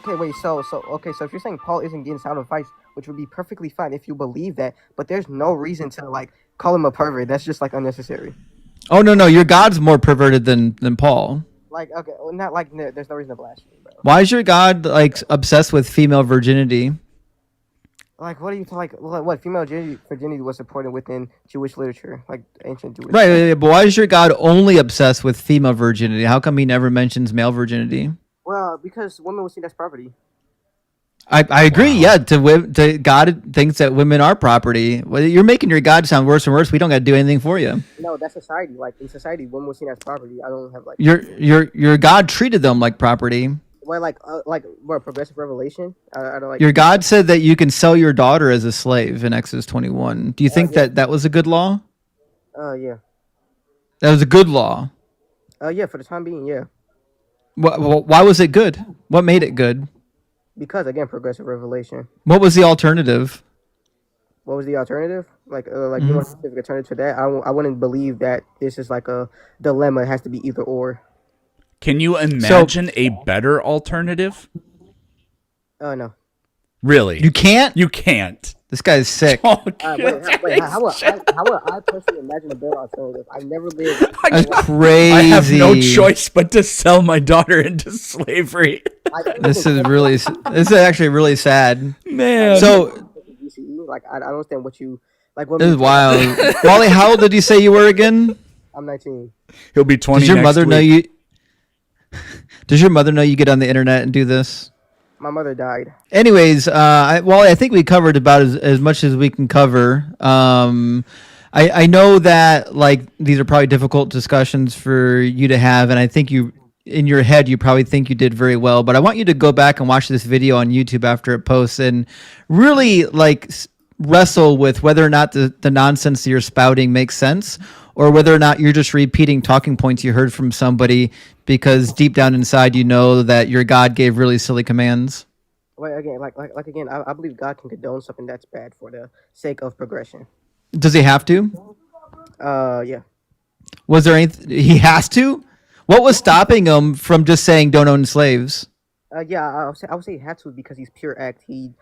Okay, wait. So if you're saying Paul isn't getting sound advice, which would be perfectly fine if you believe that, but there's no reason to like call him a pervert. That's just like unnecessary. Oh no, your God's more perverted than Paul. Like, okay, well, not like there's no reason to blaspheme, bro. Why is your God like obsessed with female virginity? Like, what are you like? What female virginity was supported within Jewish literature, like ancient Jewish. Right, but why is your God only obsessed with female virginity? How come he never mentions male virginity? Well, because women will see that's property. I agree. Wow. Yeah, to God thinks that women are property. Well, you're making your God sound worse and worse. We don't got to do anything for you. No, that's society. Like in society, women will see that's property. I don't have like your God treated them like property. Well, like what progressive revelation? I don't like. Your God said that you can sell your daughter as a slave in Exodus 21. Do you think that was a good law? Yeah. That was a good law. Yeah, for the time being, yeah. Why was it good? What made it good? Because again, progressive revelation. What was the alternative? What was the alternative? Like you want a specific alternative to that? I wouldn't believe that this is like a dilemma. It has to be either or. Can you imagine a better alternative? No. Really? You can't? You can't. This guy's sick. How would I personally imagine a better alternative? I never lived. That's crazy. I have no choice but to sell my daughter into slavery. This is actually really sad, man. So, like, I don't understand what you like. What this is wild. Wally, how old did you say you were again? I'm 19. He'll be 20. Does your mother know you? Does your mother know you get on the internet and do this? My mother died. Anyways, Wally, I think we covered about as much as we can cover. I know that like these are probably difficult discussions for you to have, and I think you. In your head, you probably think you did very well, but I want you to go back and watch this video on YouTube after it posts and really like wrestle with whether or not the nonsense that you're spouting makes sense or whether or not you're just repeating talking points you heard from somebody because deep down inside you know that your God gave really silly commands. Well, again, again, I believe God can condone something that's bad for the sake of progression. Does he have to? Yeah. Was there anything he has to? What was stopping him from just saying don't own slaves? Yeah, I would say he had to because he's pure act. He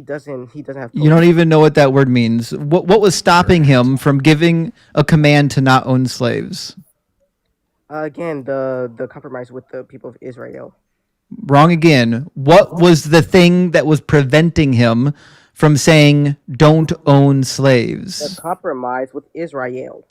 doesn't have. You don't even know what that word means. What was stopping him from giving a command to not own slaves? Again, the compromise with the people of Israel. Wrong again. What was the thing that was preventing him from saying don't own slaves? The compromise with Israel.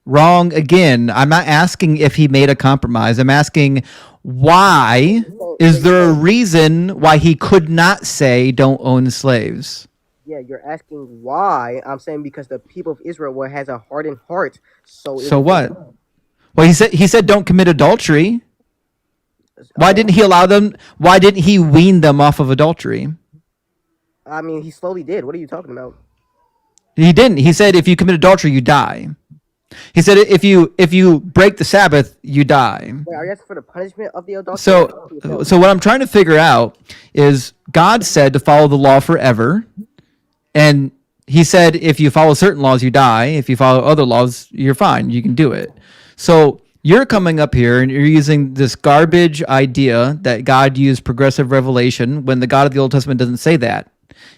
Wrong again. I'm not asking if he made a compromise. I'm asking why is there a reason why he could not say don't own slaves? Yeah, you're asking why. I'm saying because the people of Israel has a hardened heart. So what? Well, he said don't commit adultery. Why didn't he allow them? Why didn't he wean them off of adultery? I mean, he slowly did. What are you talking about? He didn't. He said if you commit adultery, you die. He said if you break the Sabbath, you die. Wait, are you asking for the punishment of the adultery? So what I'm trying to figure out is God said to follow the law forever, and he said if you follow certain laws, you die. If you follow other laws, you're fine. You can do it. So you're coming up here and you're using this garbage idea that God used progressive revelation when the God of the Old Testament doesn't say that.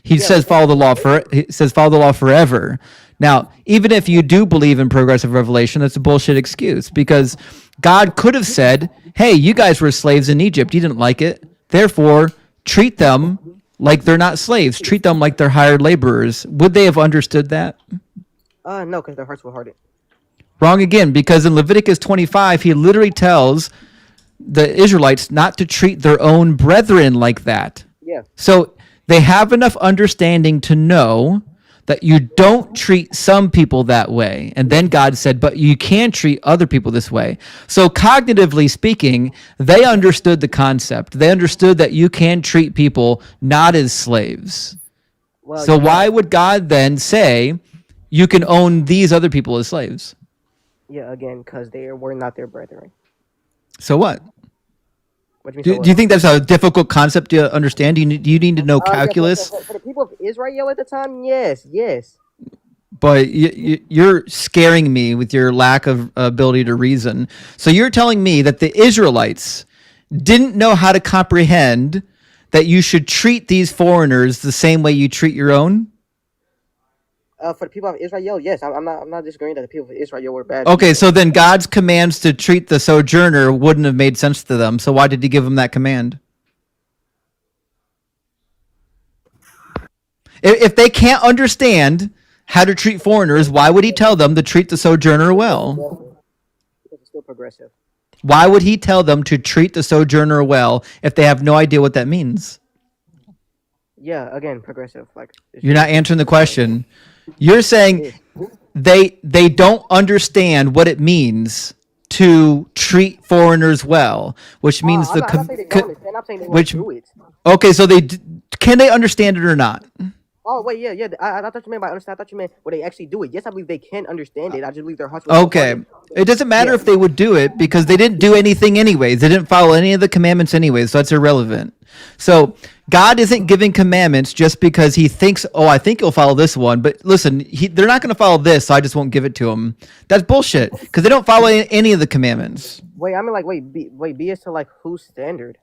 He says follow the law forever. Now, even if you do believe in progressive revelation, that's a bullshit excuse because God could have said, hey, you guys were slaves in Egypt. You didn't like it. Therefore, treat them like they're not slaves. Treat them like they're hired laborers. Would they have understood that? No, because their hearts were hardened. Wrong again, because in Leviticus 25, he literally tells the Israelites not to treat their own brethren like that. Yeah. So they have enough understanding to know that you don't treat some people that way. And then God said, but you can treat other people this way. So cognitively speaking, they understood the concept. They understood that you can treat people not as slaves. Well, so why would God then say you can own these other people as slaves? Yeah, again, because they were not their brethren. So what? What do you think that's a difficult concept to understand? Do you need to know calculus? Yeah, for the people of Israel at the time, yes. But you're scaring me with your lack of ability to reason. So you're telling me that the Israelites didn't know how to comprehend that you should treat these foreigners the same way you treat your own? For the people of Israel, yes, I'm not disagreeing that the people of Israel were bad Okay, people. so then God's commands to treat the sojourner wouldn't have made sense to them. So why did he give them that command? If they can't understand how to treat foreigners, why would he tell them to treat the sojourner well? Because it's still progressive. Why would he tell them to treat the sojourner well if they have no idea what that means? Yeah, again, progressive. Like You're not answering the question. You're saying they don't understand what it means to treat foreigners well, which means I'm not saying they don't understand. I'm saying they which won't do it. okay, so can they understand it or not? Oh wait, yeah. I thought you meant by understand. I thought you meant will they actually do it. Yes, I believe they can understand it. I just believe their hearts. Okay. It doesn't matter if they would do it because they didn't do anything anyways. They didn't follow any of the commandments anyways, so that's irrelevant. So God isn't giving commandments just because he thinks, oh, I think he'll follow this one. But listen, they're not going to follow this, so I just won't give it to them. That's bullshit because they don't follow any of the commandments. Wait, I mean like be as to like whose standard?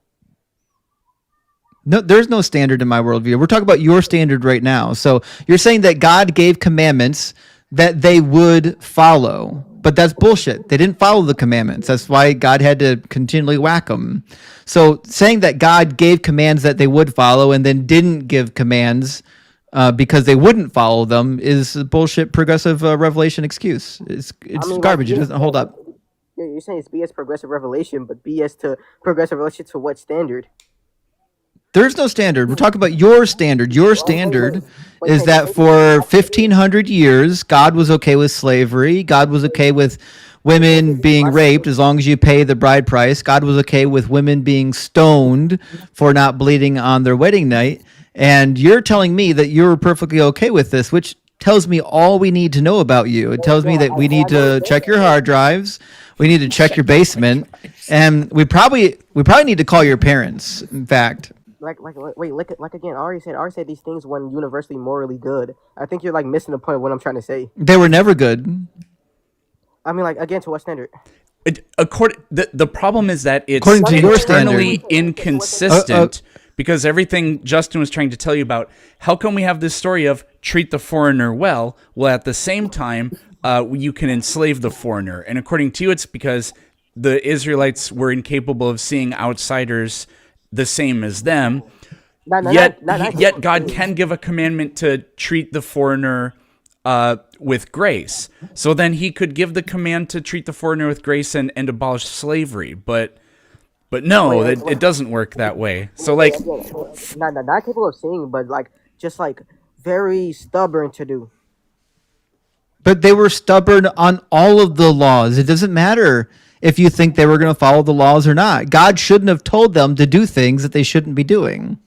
No, there's no standard in my worldview. We're talking about your standard right now. So you're saying that God gave commandments that they would follow, but that's bullshit. They didn't follow the commandments. That's why God had to continually whack them. So saying that God gave commands that they would follow and then didn't give commands because they wouldn't follow them is a bullshit progressive revelation excuse. It's garbage. It doesn't hold up. You're saying it's BS progressive revelation, but BS to progressive revelation to what standard? There's no standard. We're talking about your standard. Your standard is that for 1,500 years, God was okay with slavery. God was okay with women being raped as long as you pay the bride price. God was okay with women being stoned for not bleeding on their wedding night. And you're telling me that you're perfectly okay with this, which tells me all we need to know about you. It tells me that we need to check your hard drives. We need to check your basement. And we probably need to call your parents, in fact. Wait, like again, Ari said these things weren't universally morally good. I think you're like missing the point of what I'm trying to say. They were never good. I mean, like again, to what standard? The problem is that it's According to your internally standard. inconsistent because everything Justin was trying to tell you about, how come we have this story of treat the foreigner well, while at the same time you can enslave the foreigner? And according to you, it's because the Israelites were incapable of seeing outsiders the same as them. Yet God can give a commandment to treat the foreigner with grace. So then he could give the command to treat the foreigner with grace and abolish slavery. But no, it doesn't work that way. So like, not capable of seeing, but like just like very stubborn to do. But they were stubborn on all of the laws. It doesn't matter if you think they were going to follow the laws or not. God shouldn't have told them to do things that they shouldn't be doing.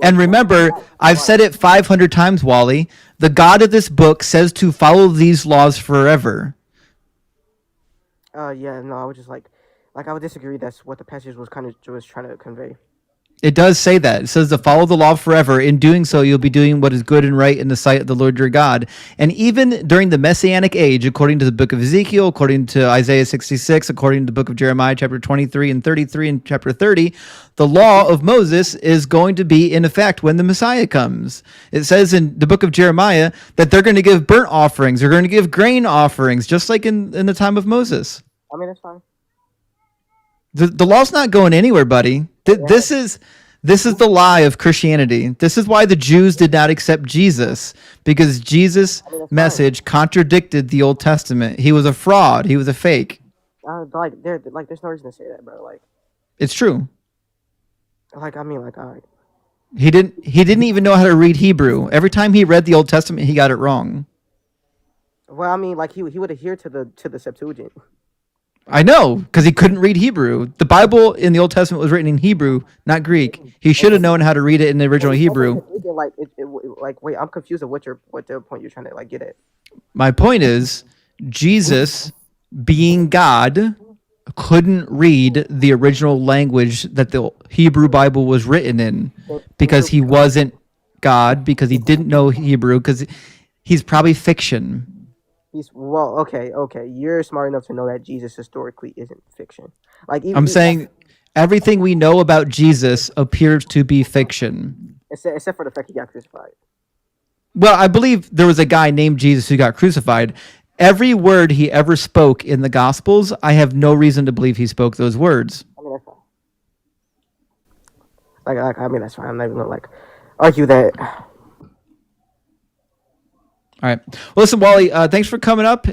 And remember, I've said it 500 times, Wally. The God of this book says to follow these laws forever. Yeah, no, I would just like I would disagree. That's what the passage was trying to convey. It does say that. It says to follow the law forever. In doing so, you'll be doing what is good and right in the sight of the Lord your God. And even during the Messianic age, according to the book of Ezekiel, according to Isaiah 66, according to the book of Jeremiah, chapter 23 and 33 and chapter 30, the law of Moses is going to be in effect when the Messiah comes. It says in the book of Jeremiah that they're going to give burnt offerings. They're going to give grain offerings, just like in the time of Moses. I mean, that's fine. The law's not going anywhere, buddy. This is the lie of Christianity. This is why the Jews did not accept Jesus, because Jesus' message contradicted the Old Testament. He was a fraud. He was a fake. There's no reason to say that, bro. Like, it's true. all right. He didn't even know how to read Hebrew. Every time he read the Old Testament, he got it wrong. Well, I mean, like he would adhere to the Septuagint. I know, because he couldn't read Hebrew. The Bible in the Old Testament was written in Hebrew, not Greek. He should have known how to read it in the original Hebrew. Wait, I'm confused of what the point you're trying to get at. My point is, Jesus, being God, couldn't read the original language that the Hebrew Bible was written in because he wasn't God, because he didn't know Hebrew, because he's probably fiction. Okay. You're smart enough to know that Jesus historically isn't fiction. I'm saying everything we know about Jesus appears to be fiction. Except for the fact he got crucified. Well, I believe there was a guy named Jesus who got crucified. Every word he ever spoke in the Gospels, I have no reason to believe he spoke those words. I mean, that's fine. I mean, that's fine. I'm not even gonna like argue that. All right. Well, listen, Wally, thanks for coming up.